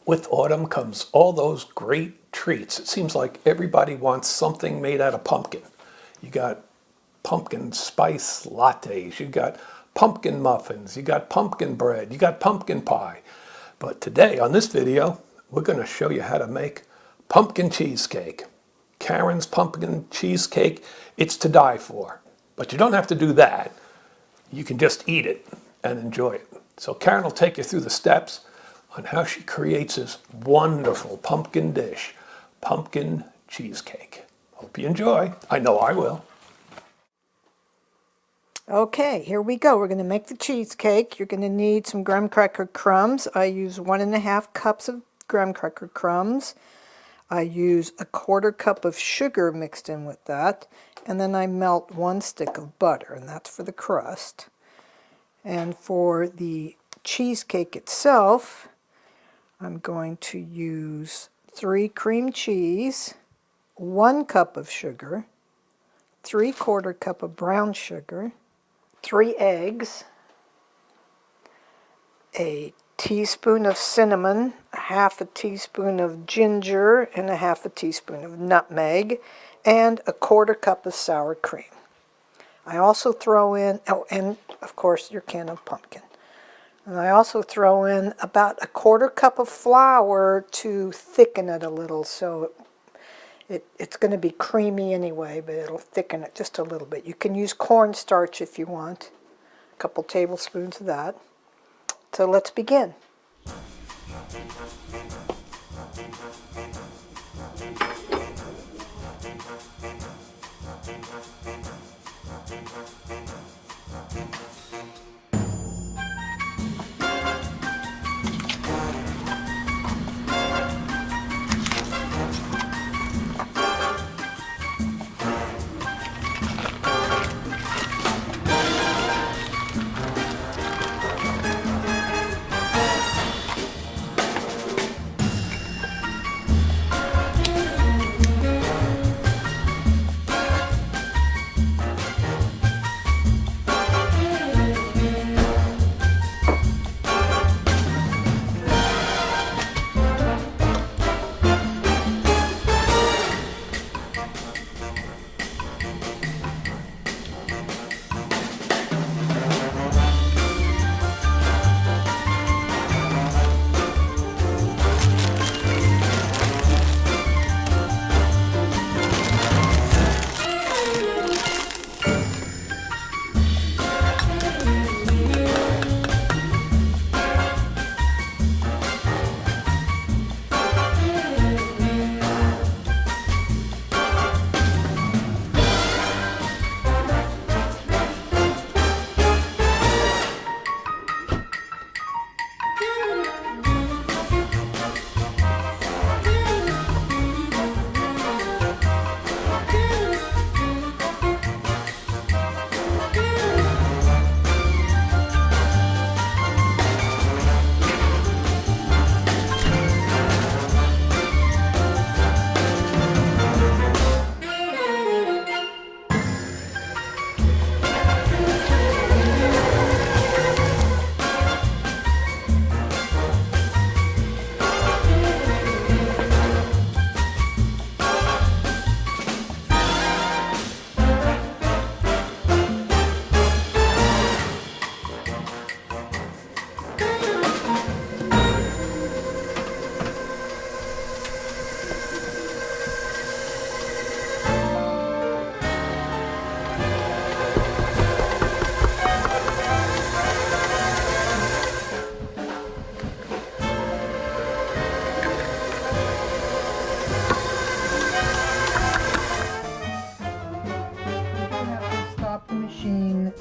With autumn comes all those great treats. It seems like everybody wants something made out of pumpkin. You got pumpkin spice lattes, you got pumpkin muffins, you got pumpkin bread, you got pumpkin pie. But today on this video, we're going to show you how to make pumpkin cheesecake. Karen's pumpkin cheesecake, it's to die for. But you don't have to do that. You can just eat it and enjoy it. So Karen will take you through the steps on how she creates this wonderful pumpkin dish, pumpkin cheesecake. Hope you enjoy. I know I will. Okay, here we go. We're going to make the cheesecake. You're going to need some graham cracker crumbs. I use 1.5 cups of graham cracker crumbs. I use 1/4 cup of sugar mixed in with that. And then I melt 1 stick of butter, and that's for the crust. And for the cheesecake itself, I'm going to use 3 cream cheese, 1 cup of sugar, 3/4 cup of brown sugar, 3 eggs, a teaspoon of cinnamon, 1/2 teaspoon of ginger, and 1/2 teaspoon of nutmeg, and 1/4 cup of sour cream. I also throw in, oh, and of course your can of pumpkin. And I also throw in about 1/4 cup of flour to thicken it a little, so it's going to be creamy anyway, but it'll thicken it just a little bit. You can use cornstarch if you want, a couple tablespoons of that. So let's begin.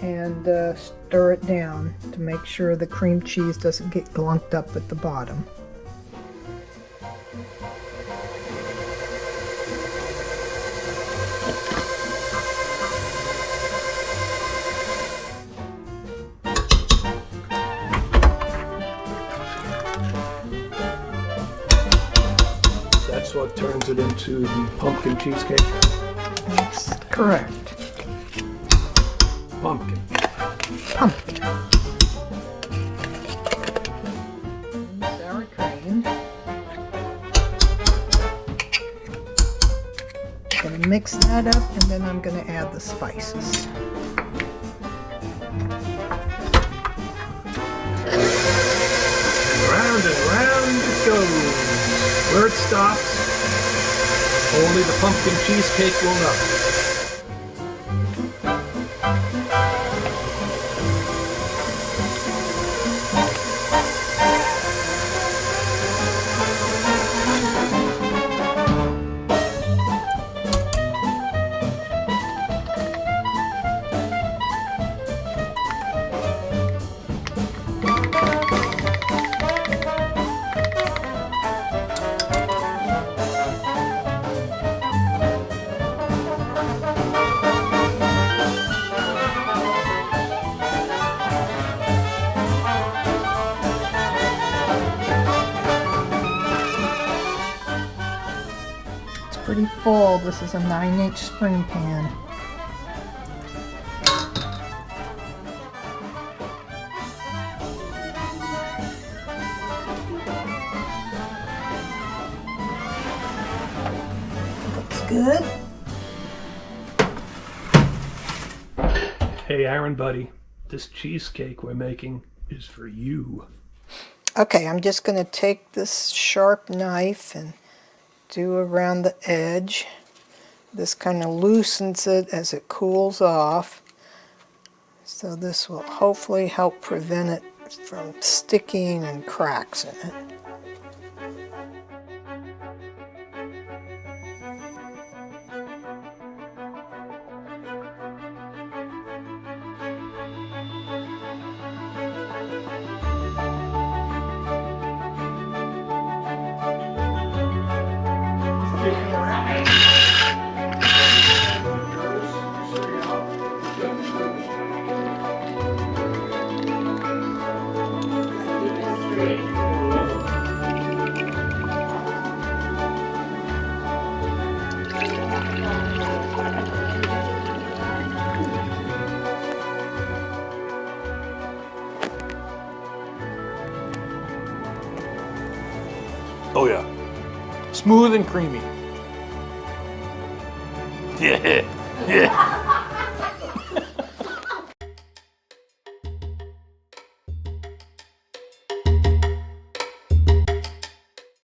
And stir it down to make sure the cream cheese doesn't get glunked up at the bottom. That's what turns it into the pumpkin cheesecake. That's correct. Pumpkin. Sour cream. mix that up, and then I'm going to add the spices. Round and round it goes. Where it stops, only the pumpkin cheesecake will know. Pretty full. This is a 9-inch spoon pan. Looks good. Hey Aaron buddy, this cheesecake we're making is for you. Okay, I'm just going to take this sharp knife and do around the edge. This kind of loosens it as it cools off. So this will hopefully help prevent it from sticking and cracks in it. Oh yeah, smooth and creamy. Yeah, yeah.